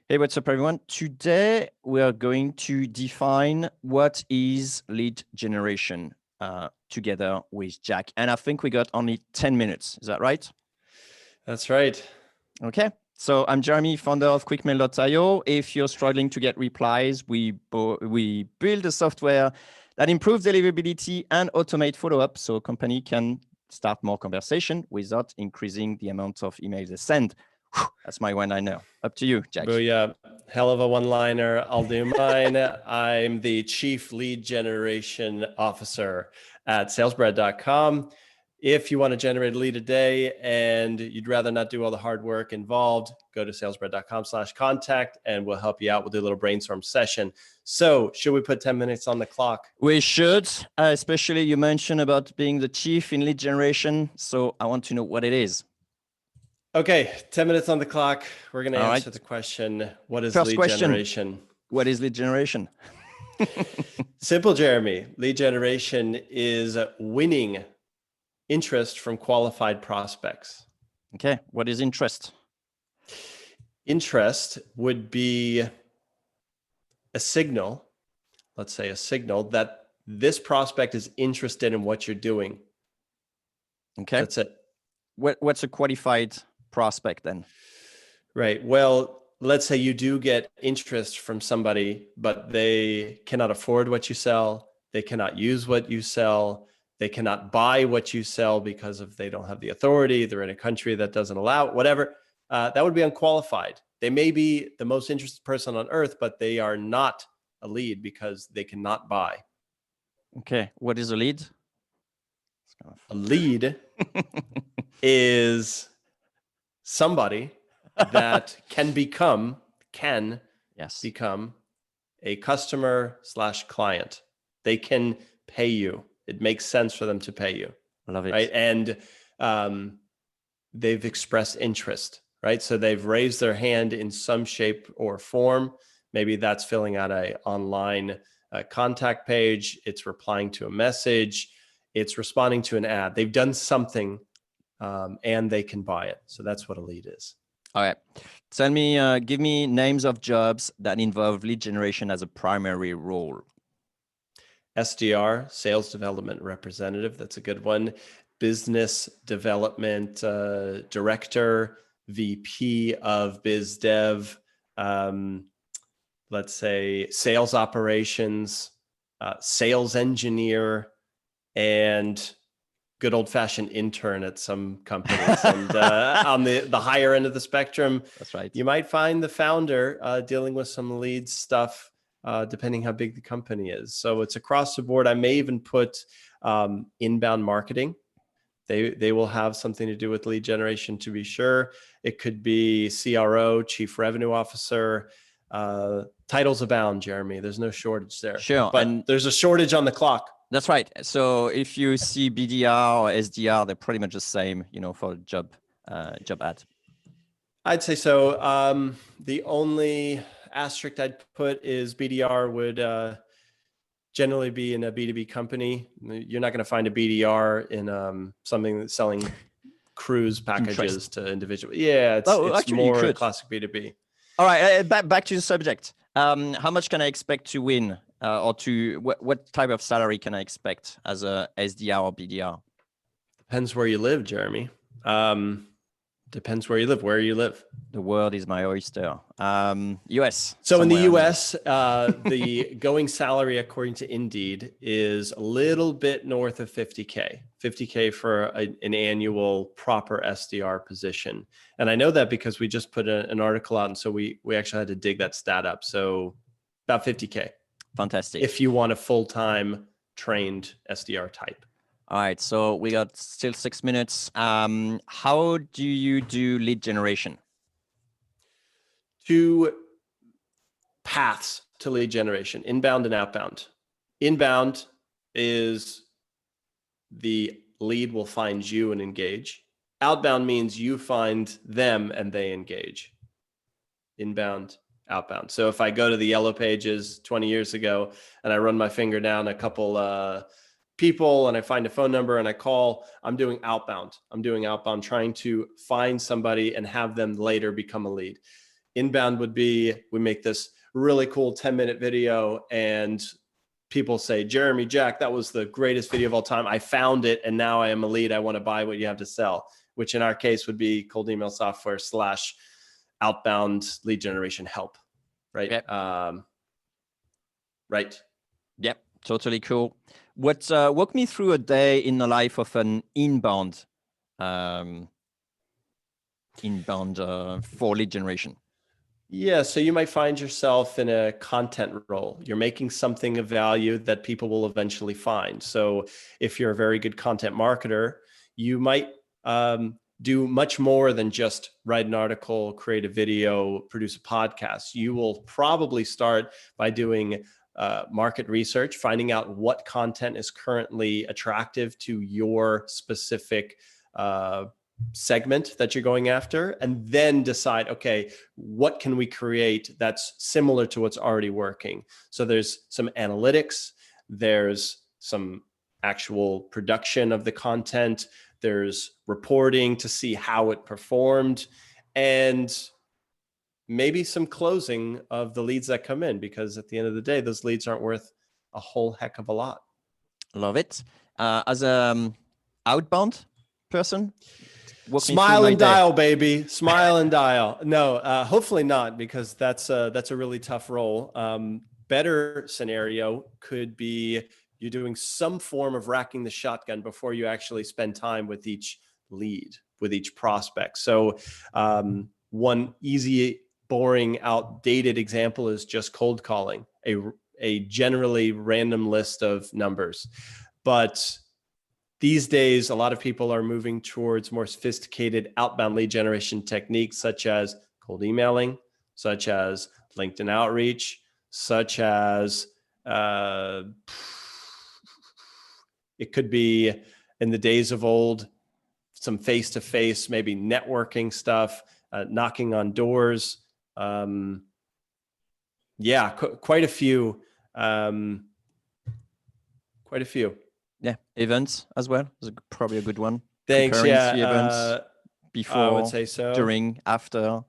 Hey, what's up, everyone? Today, we are going to define what is lead generation together with Jack. And I think we got only 10 minutes. Is that right? That's right. Okay. So I'm Jeremy, founder of quickmail.io. If you're struggling to get replies, we build a software that improves deliverability and automate follow-up so a company can start more conversation without increasing the amount of emails they send. That's my one-liner. Up to you, Jack. Booyah. Hell of a one-liner. I'll do mine. I'm the Chief Lead Generation Officer at salesbread.com. If you want to generate a lead a day and you'd rather not do all the hard work involved, go to salesbread.com/contact and we'll help you out. We'll do a little brainstorm session. So should we put 10 minutes on the clock? We should, especially you mentioned about being the chief in lead generation. So I want to know what it is. Okay, 10 minutes on the clock. We're going to answer the question, what is First lead question, generation? What is lead generation? Simple, Jeremy. Lead generation is winning interest from qualified prospects. Okay, what is interest? Interest would be a signal, let's say a signal that this prospect is interested in what you're doing. Okay. That's it. What's a qualified prospect then? Right. Well, let's say you do get interest from somebody, but they cannot afford what you sell. They cannot use what you sell. They cannot buy what you sell because they don't have the authority. They're in a country that doesn't allow it, whatever. That would be unqualified. They may be the most interested person on earth, but they are not a lead because they cannot buy. Okay. What is a lead? A lead is somebody that can become a customer/client. They can pay you. It makes sense for them to pay you. Love it. Right. And they've expressed interest, right? So they've raised their hand in some shape or form. Maybe that's filling out an online contact page. It's replying to a message. It's responding to an ad. They've done something and they can buy it. So that's what a lead is. All right. Give me names of jobs that involve lead generation as a primary role. SDR, sales development representative. That's a good one. Business development director, VP of biz dev. Let's say sales operations, sales engineer, and good old-fashioned intern at some companies. And on the higher end of the spectrum, that's right, you might find the founder dealing with some lead stuff, depending how big the company is. So it's across the board. I may even put inbound marketing. They will have something to do with lead generation, to be sure. It could be CRO, chief revenue officer. Titles abound, Jeremy. There's no shortage there. Sure. But there's a shortage on the clock. That's right. So if you see BDR or SDR, they're pretty much the same, for a job ad. I'd say so. The only asterisk I'd put is BDR would generally be in a B2B company. You're not going to find a BDR in something that's selling cruise packages to individuals. Yeah, it's more classic B2B. All right, back to the subject. How much can I expect to win, or what type of salary can I expect as a SDR or BDR? Depends where you live, Jeremy. Depends where you live. Where you live. The world is my oyster. US. So in the US, the going salary, according to Indeed, is a little bit north of 50K. 50K for an annual proper SDR position. And I know that because we just put an article out. And so we actually had to dig that stat up. So about 50K. Fantastic. If you want a full-time trained SDR type. All right, so we got still 6 minutes. How do you do lead generation? 2 paths to lead generation, inbound and outbound. Inbound is the lead will find you and engage. Outbound means you find them and they engage. Inbound, outbound. So if I go to the yellow pages 20 years ago and I run my finger down a couple people and I find a phone number and I call, I'm doing outbound. I'm trying to find somebody and have them later become a lead. Inbound would be, we make this really cool 10-minute video and people say, Jeremy, Jack, that was the greatest video of all time. I found it and now I am a lead. I want to buy what you have to sell, which in our case would be cold email software / outbound lead generation help. Right. Yep. Right. Yep. Totally cool. Walk me through a day in the life of an inbound for lead generation. Yeah, so you might find yourself in a content role. You're making something of value that people will eventually find. So if you're a very good content marketer, you might do much more than just write an article, create a video, produce a podcast. You will probably start by doing market research, finding out what content is currently attractive to your specific segment that you're going after, and then decide, okay, what can we create that's similar to what's already working? So there's some analytics, there's some actual production of the content, there's reporting to see how it performed, and maybe some closing of the leads that come in, because at the end of the day, those leads aren't worth a whole heck of a lot. Love it. As a outbound person, smile and dial, baby. Smile and dial. No, hopefully not, because that's a really tough role. Better scenario could be you're doing some form of racking the shotgun before you actually spend time with each lead, with each prospect. So one easy, boring, outdated example is just cold calling, a generally random list of numbers. But these days, a lot of people are moving towards more sophisticated outbound lead generation techniques, such as cold emailing, such as LinkedIn outreach, such as it could be, in the days of old, some face-to-face, maybe networking stuff, knocking on doors. Yeah, quite a few. Quite a few. Yeah, events as well is probably a good one. Thanks. Comparing yeah, the events before, I would say so. During, after.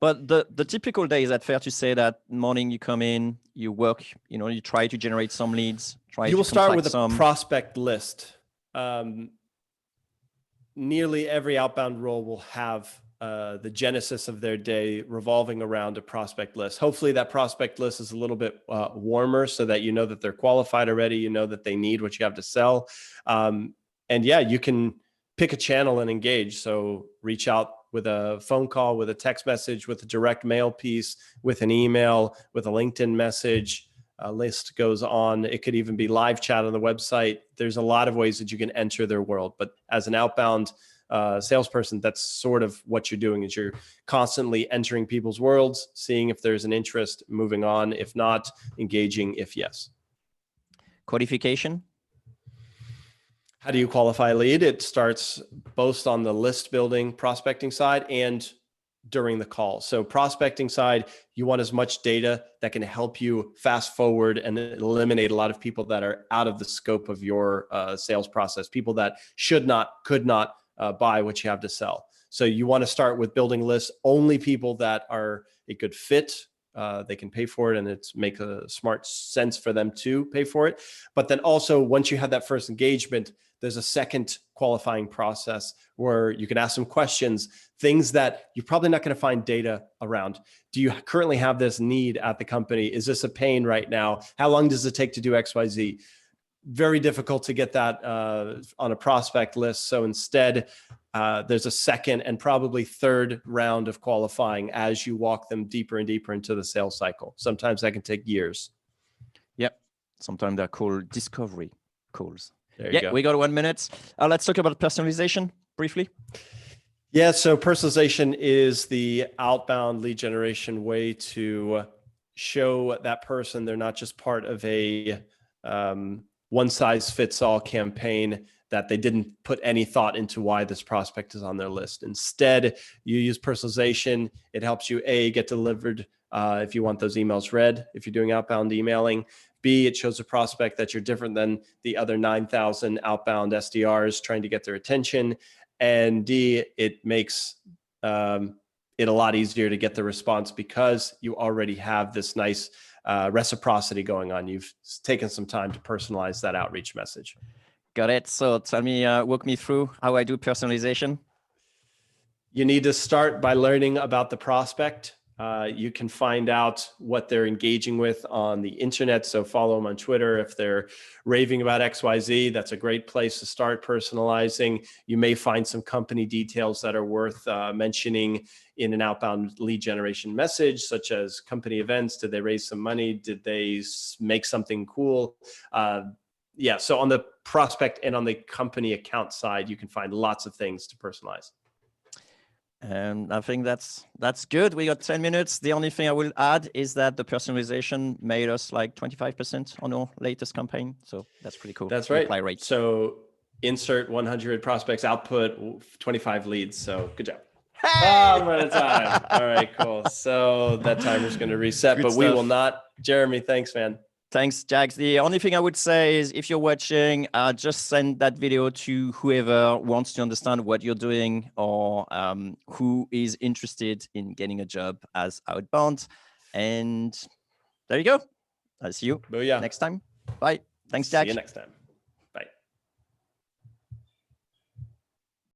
But the typical day, is that fair to say that morning you come in, you work, you try to generate some leads. You will start with a prospect list. Nearly every outbound role will have the genesis of their day revolving around a prospect list. Hopefully that prospect list is a little bit warmer, so that you know that they're qualified already, you know that they need what you have to sell. And yeah, you can pick a channel and engage. So reach out with a phone call, with a text message, with a direct mail piece, with an email, with a LinkedIn message. List goes on. It could even be live chat on the website. There's a lot of ways that you can enter their world. But as an outbound salesperson, that's sort of what you're doing, is you're constantly entering people's worlds, seeing if there's an interest, moving on. If not, engaging if yes. Qualification. How do you qualify a lead? It starts both on the list building, prospecting side, and during the call. So prospecting side, you want as much data that can help you fast forward and eliminate a lot of people that are out of the scope of your sales process, people that should not, could not buy what you have to sell. So you want to start with building lists, only people that are a good fit. They can pay for it, and it's make a smart sense for them to pay for it. But then also, once you have that first engagement, there's a second qualifying process where you can ask some questions, things that you're probably not going to find data around. Do you currently have this need at the company? Is this a pain right now? How long does it take to do XYZ? Very difficult to get that on a prospect list. So instead, there's a second and probably third round of qualifying as you walk them deeper and deeper into the sales cycle. Sometimes that can take years. Yep. Sometimes they're called discovery calls. There you go. We got 1 minute. Let's talk about personalization briefly. Yeah, so personalization is the outbound lead generation way to show that person they're not just part of a one-size-fits-all campaign, that they didn't put any thought into why this prospect is on their list. Instead, you use personalization. It helps you, A, get delivered if you want those emails read, if you're doing outbound emailing. B, it shows a prospect that you're different than the other 9,000 outbound SDRs trying to get their attention. And D, it makes it it a lot easier to get the response because you already have this nice reciprocity going on. You've taken some time to personalize that outreach message. Got it. So tell me, walk me through how I do personalization. You need to start by learning about the prospect. You can find out what they're engaging with on the internet. So follow them on Twitter. If they're raving about XYZ, that's a great place to start personalizing. You may find some company details that are worth mentioning in an outbound lead generation message, such as company events. Did they raise some money? Did they make something cool? Yeah, so on the prospect and on the company account side, you can find lots of things to personalize. And I think that's good. We got 10 minutes. The only thing I will add is that the personalization made us like 25% on our latest campaign. So that's pretty cool. That's right. Reply rate. So insert 100 prospects, output 25 leads. So good job. Hey! I'm out of time. All right, cool. So that timer's going to reset, Good but stuff. we will not. Jeremy, thanks, man. Thanks, Jax. The only thing I would say is if you're watching, just send that video to whoever wants to understand what you're doing or who is interested in getting a job as outbound. And there you go. I'll see you Booyah. next time. Bye. Thanks, Jack. See you next time.